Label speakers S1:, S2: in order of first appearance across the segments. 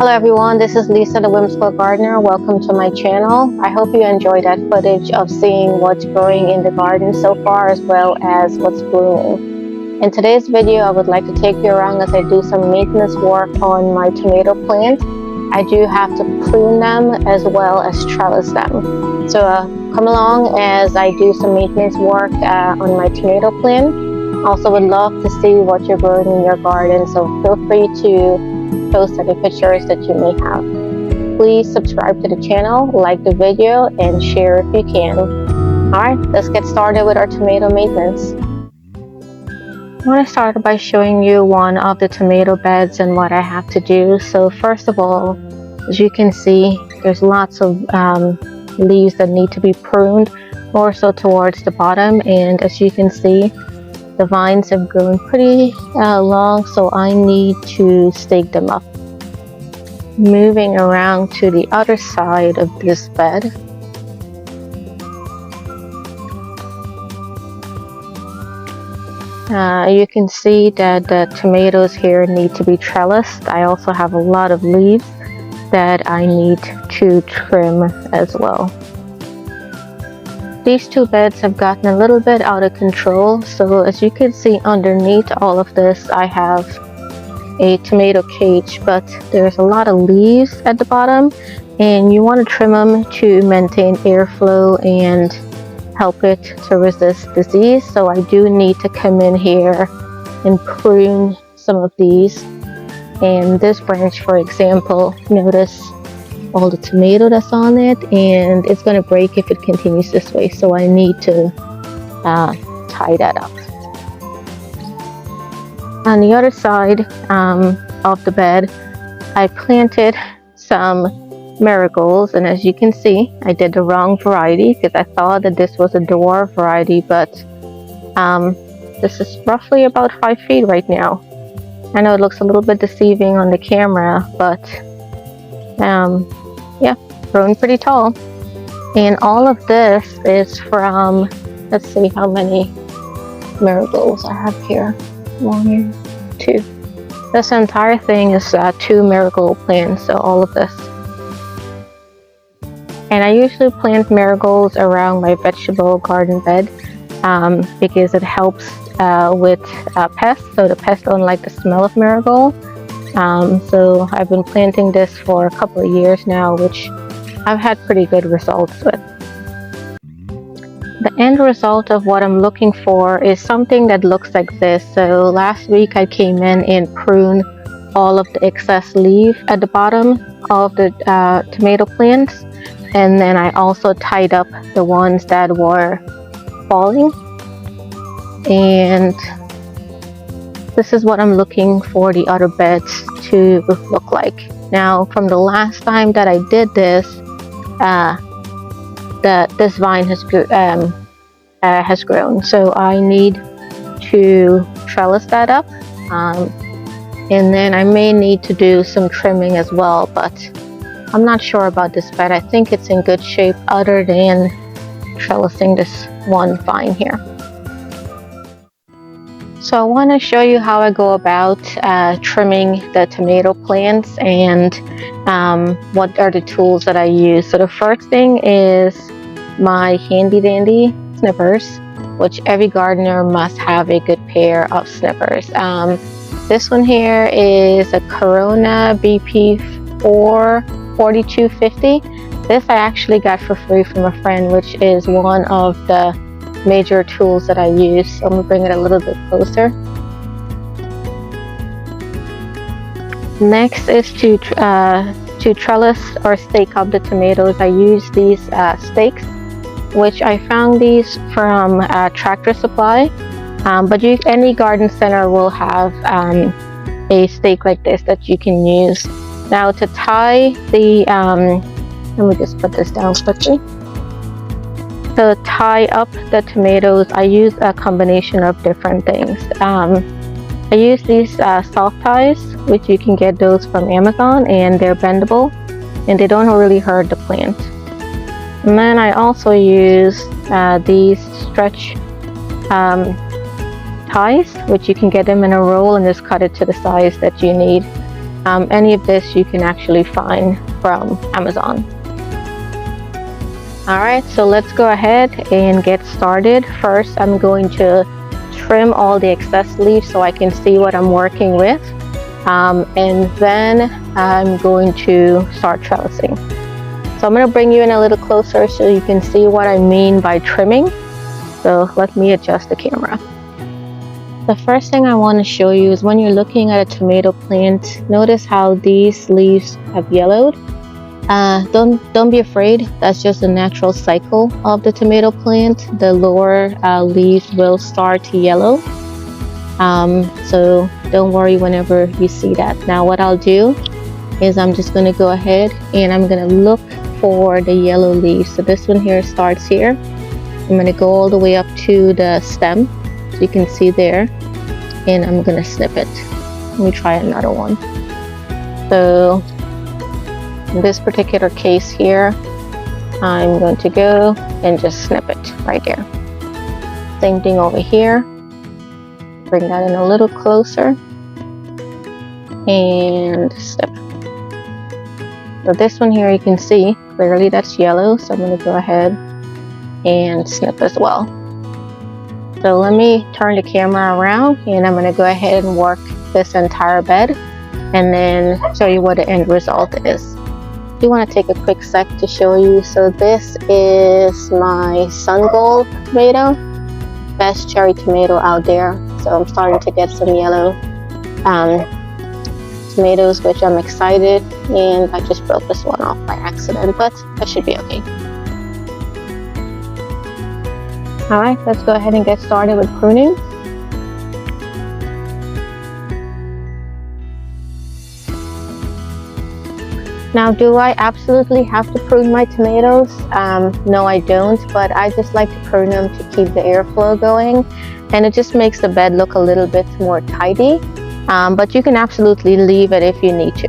S1: Hello everyone, this is Lisa the Whimsical Gardener. Welcome to my channel. I hope you enjoyed that footage of seeing what's growing in the garden so far, as well as what's blooming. In today's video, I would like to take you around as I do some maintenance work on my tomato plant. I do have to prune them as well as trellis them. So come along as I do some maintenance work on my tomato plant. Also would love to see what you're growing in your garden, so feel free to post any pictures that you may have. Please subscribe to the channel, like the video, and share if you can. Alright, let's get started with our tomato maintenance. I want to start by showing you one of the tomato beds and what I have to do. So first of all, as you can see, there's lots of leaves that need to be pruned, more so towards the bottom, and as you can see, the vines have grown pretty long, so I need to stake them up. Moving around to the other side of this bed. You can see that the tomatoes here need to be trellised. I also have a lot of leaves that I need to trim as well. These two beds have gotten a little bit out of control, so as you can see underneath all of this, I have a tomato cage, but there's a lot of leaves at the bottom, and you want to trim them to maintain airflow and help it to resist disease. So I do need to come in here and prune some of these. And this branch, for example, notice all the tomato that's on it, and it's going to break if it continues this way, so I need to tie that up. On the other side of the bed, I planted some marigolds, and as you can see, I did the wrong variety because I thought that this was a dwarf variety, but this is roughly about 5 feet right now. I know it looks a little bit deceiving on the camera, but yeah, growing pretty tall. And all of this is from, let's see how many marigolds I have here. 1, 2. This entire thing is 2 marigold plants, so all of this. And I usually plant marigolds around my vegetable garden bed because it helps with pests, so the pests don't like the smell of marigold. So I've been planting this for a couple of years now, which I've had pretty good results with. The end result of what I'm looking for is something that looks like this. So last week I came in and pruned all of the excess leaf at the bottom of the tomato plants, and then I also tied up the ones that were falling. And this is what I'm looking for the other beds to look like. Now, from the last time that I did this, this vine has grown, so I need to trellis that up, and then I may need to do some trimming as well, but I'm not sure about this bed. I think it's in good shape other than trellising this one vine here. So I want to show you how I go about trimming the tomato plants and what are the tools that I use. So the first thing is my handy dandy snippers, which every gardener must have a good pair of snippers. This one here is a Corona BP4 4250. This I actually got for free from a friend, which is one of the major tools that I use. So I'm going to bring it a little bit closer. Next is to trellis or stake up the tomatoes. I use these stakes, which I found these from Tractor Supply, but any garden center will have a stake like this that you can use. Now to tie the let me just put this down quickly. To tie up the tomatoes, I use a combination of different things. I use these soft ties, which you can get those from Amazon, and they're bendable and they don't really hurt the plant. And then I also use these stretch ties, which you can get them in a roll and just cut it to the size that you need. Any of this you can actually find from Amazon. Alright, so let's go ahead and get started. First, I'm going to trim all the excess leaves so I can see what I'm working with. And then I'm going to start trellising. So I'm going to bring you in a little closer so you can see what I mean by trimming. So let me adjust the camera. The first thing I want to show you is when you're looking at a tomato plant, notice how these leaves have yellowed. Don't be afraid. That's just a natural cycle of the tomato plant. The lower leaves will start to yellow. So don't worry whenever you see that. Now what I'll do is I'm just going to go ahead and I'm going to look for the yellow leaves. So this one here starts here. I'm going to go all the way up to the stem, so you can see there, and I'm going to snip it. Let me try another one. So in this particular case here, I'm going to go and just snip it right there. Same thing over here. Bring that in a little closer and snip. So this one here you can see clearly that's yellow, so I'm going to go ahead and snip as well. So let me turn the camera around and I'm going to go ahead and work this entire bed and then show you what the end result is. I do want to take a quick sec to show you. So this is my sun gold tomato, best cherry tomato out there. So I'm starting to get some yellow tomatoes, which I'm excited, and I just broke this one off by accident, but that should be okay. Alright, let's go ahead and get started with pruning. Now, do I absolutely have to prune my tomatoes? No, I don't, but I just like to prune them to keep the airflow going, and it just makes the bed look a little bit more tidy, but you can absolutely leave it if you need to.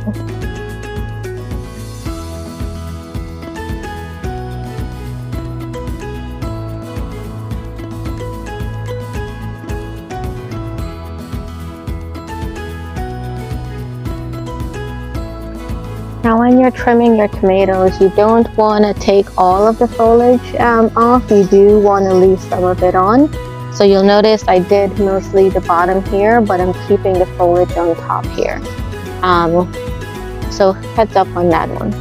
S1: Now when you're trimming your tomatoes, you don't want to take all of the foliage off. You do want to leave some of it on. So you'll notice I did mostly the bottom here, but I'm keeping the foliage on top here. So heads up on that one.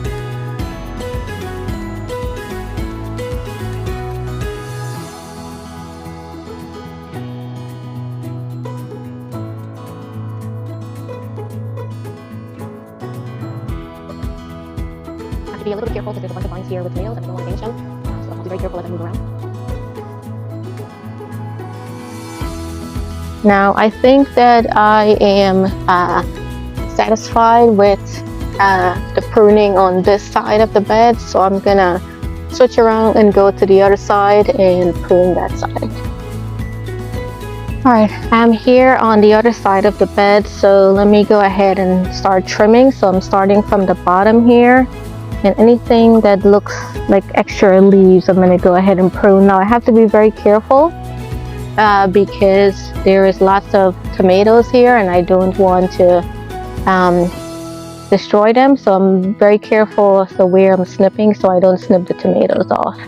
S1: Be a little bit careful because there's a bunch of vines here with tomatoes and I don't want to damage them, so I'll be very careful as I move around. Now I think that I am satisfied with the pruning on this side of the bed, so I'm gonna switch around and go to the other side and prune that side. Alright, I'm here on the other side of the bed, so let me go ahead and start trimming. So I'm starting from the bottom here. And anything that looks like extra leaves, I'm going to go ahead and prune. Now I have to be very careful because there is lots of tomatoes here and I don't want to destroy them. So I'm very careful as to where I'm snipping so I don't snip the tomatoes off.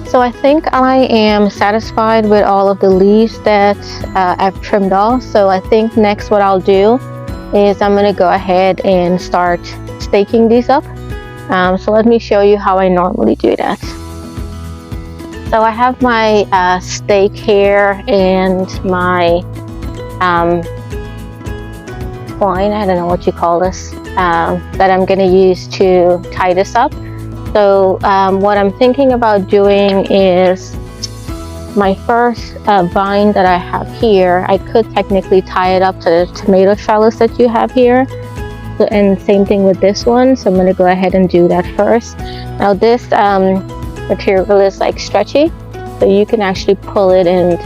S1: So I think I am satisfied with all of the leaves that I've trimmed off. So I think next what I'll do is I'm going to go ahead and start staking these up. So let me show you how I normally do that. So I have my stake here and my twine, I don't know what you call this, that I'm going to use to tie this up. So what I'm thinking about doing is my first vine that I have here, I could technically tie it up to the tomato trellis that you have here, So, and same thing with this one, so I'm going to go ahead and do that first. Now this material is like stretchy, so you can actually pull it and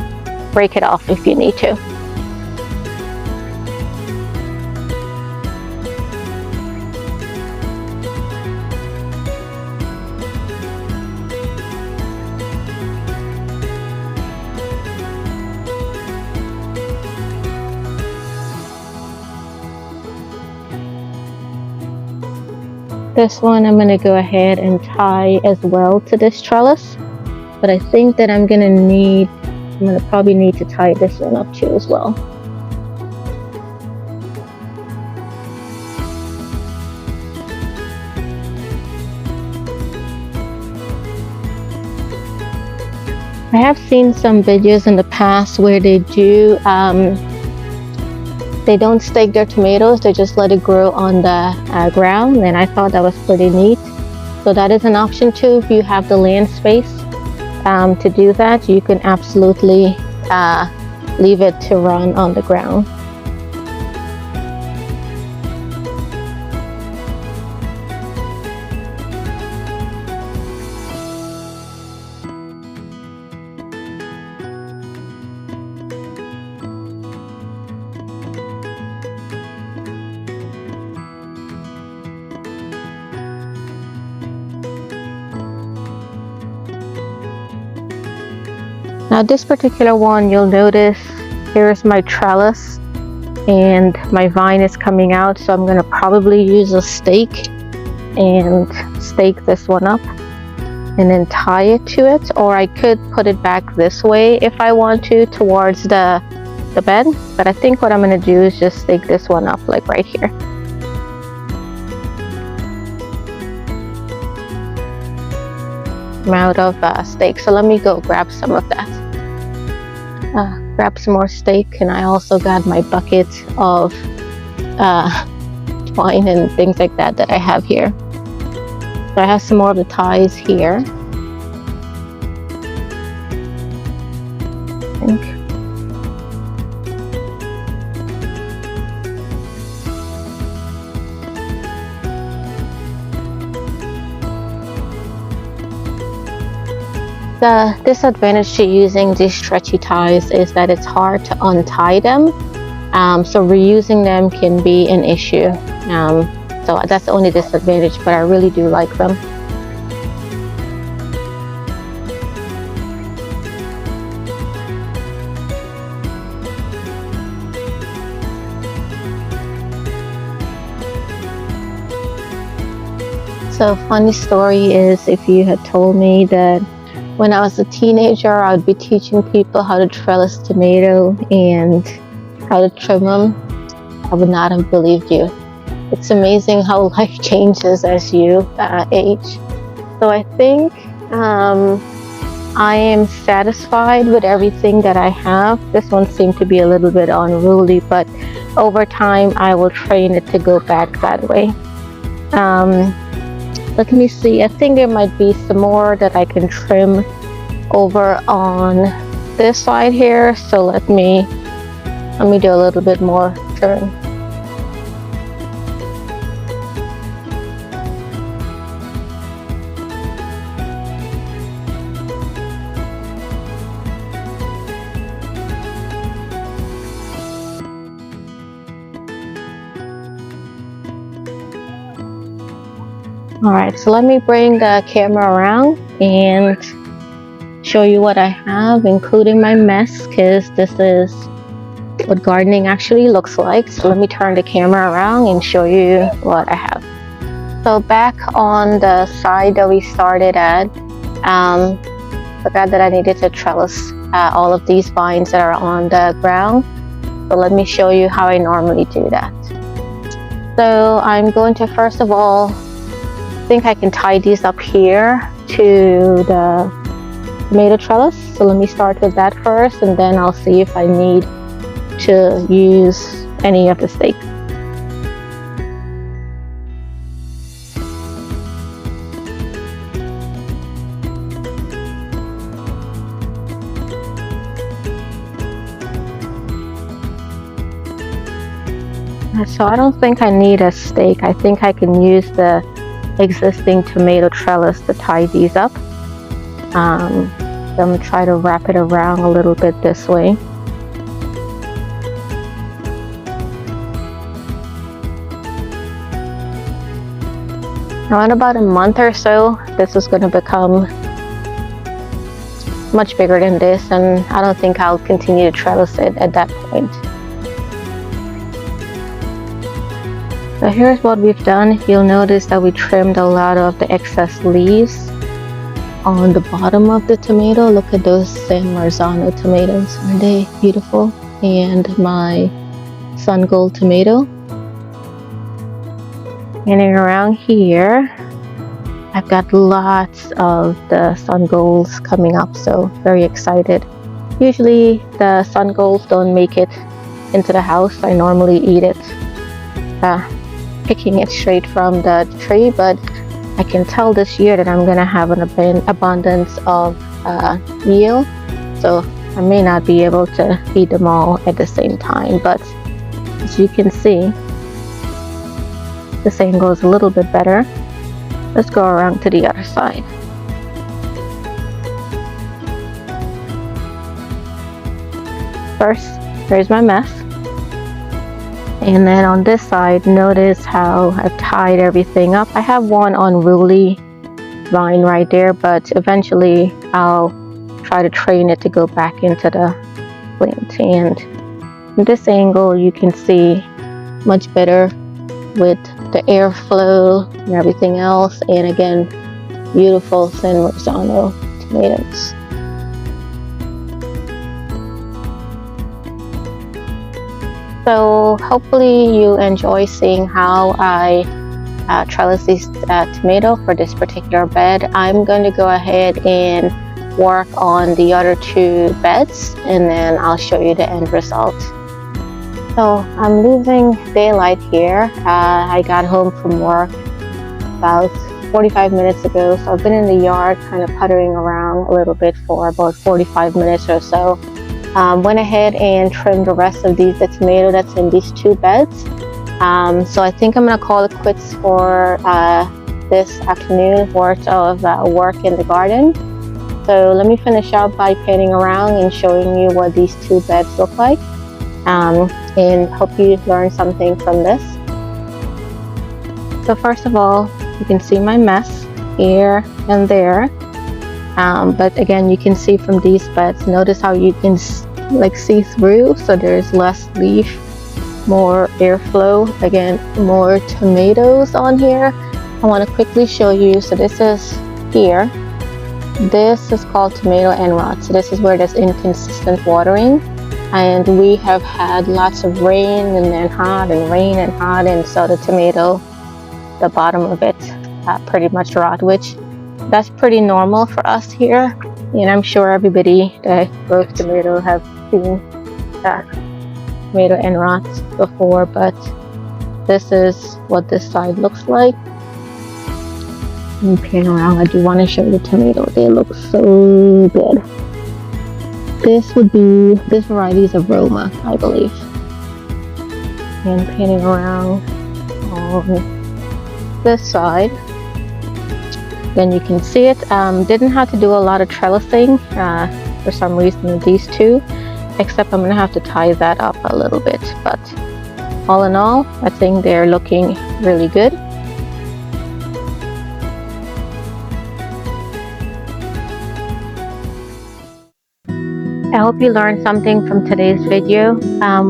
S1: break it off if you need to. This one I'm going to go ahead and tie as well to this trellis, but I think that I'm going to probably need to tie this one up too as well. I have seen some videos in the past where they do they don't stake their tomatoes, they just let it grow on the ground, and I thought that was pretty neat. So that is an option too. If you have the land space to do that, you can absolutely leave it to run on the ground. Now this particular one, you'll notice here's my trellis and my vine is coming out, so I'm going to probably use a stake and stake this one up and then tie it to it, or I could put it back this way if I want to towards the bed, but I think what I'm going to do is just stake this one up like right here. I'm out of stake, so let me go grab some of that. Grab some more stake, and I also got my bucket of twine and things like that I have here. So I have some more of the ties here. I think. The disadvantage to using these stretchy ties is that it's hard to untie them, so reusing them can be an issue. So that's the only disadvantage, but I really do like them. So funny story is, if you had told me that when I was a teenager, I would be teaching people how to trellis tomato and how to trim them, I would not have believed you. It's amazing how life changes as you age. So I think I am satisfied with everything that I have. This one seemed to be a little bit unruly, but over time I will train it to go back that way. Let me see, I think there might be some more that I can trim over on this side here, so let me do a little bit more turn. Alright, so let me bring the camera around and show you what I have, including my mess, because this is what gardening actually looks like. So let me turn the camera around and show you what I have. So back on the side that we started at, forgot that I needed to trellis all of these vines that are on the ground. So let me show you how I normally do that. So I'm going to, first of all, I think I can tie these up here to the tomato trellis. So let me start with that first, and then I'll see if I need to use any of the stakes. So I don't think I need a stake. I think I can use the existing tomato trellis to tie these up. So I'm going to try to wrap it around a little bit this way. Now in about a month or so, this is going to become much bigger than this, and I don't think I'll continue to trellis it at that point. So here's what we've done. You'll notice that we trimmed a lot of the excess leaves on the bottom of the tomato. Look at those San Marzano tomatoes. Aren't they beautiful? And my sun gold tomato. And around here, I've got lots of the sun golds coming up, so very excited. Usually the sun golds don't make it into the house. I normally eat it picking it straight from the tree, but I can tell this year that I'm gonna have an abundance of yield, so I may not be able to eat them all at the same time, but as you can see, this angle is a little bit better. Let's go around to the other side. First, here's my mess. And then on this side, notice how I've tied everything up. I have one unruly vine right there, but eventually I'll try to train it to go back into the plant. And from this angle, you can see much better with the airflow and everything else. And again, beautiful San Marzano tomatoes. So hopefully you enjoy seeing how I trellis this tomato for this particular bed. I'm going to go ahead and work on the other two beds, and then I'll show you the end result. So I'm losing daylight here. I got home from work about 45 minutes ago, so I've been in the yard kind of puttering around a little bit for about 45 minutes or so. Went ahead and trimmed the rest of the tomato that's in these two beds. So I think I'm gonna call it quits for this afternoon worth of work in the garden. So let me finish up by panning around and showing you what these two beds look like. And hope you learned something from this. So first of all, you can see my mess here and there. But again, you can see from these beds, notice how you can see through, so there's less leaf, more airflow, again, more tomatoes on here. I want to quickly show you. So this is here. This is called tomato end rot. So this is where there's inconsistent watering, and we have had lots of rain and then hot and rain and hot, and so the tomato, the bottom of it pretty much rot, which that's pretty normal for us here. And I'm sure everybody that grows tomato have seen tomato end rot before, but this is what this side looks like. Let me pan around. I do want to show you the tomato. They look so good. This would be, this variety is Aroma, I believe. And panning around on this side. Then you can see it. Didn't have to do a lot of trellising for some reason with these two, except I'm gonna have to tie that up a little bit. But all in all, I think they're looking really good. I hope you learned something from today's video.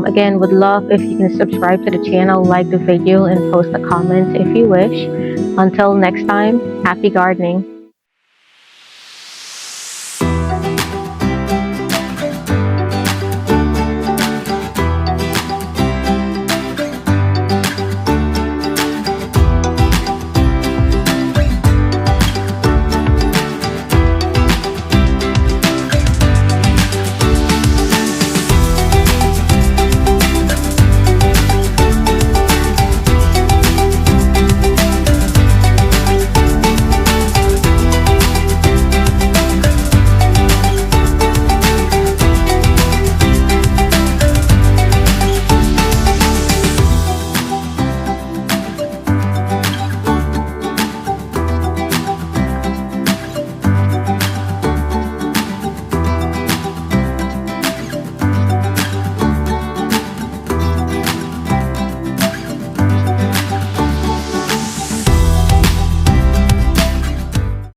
S1: Again, would love if you can subscribe to the channel, like the video, and post a comment if you wish. Until next time, happy gardening.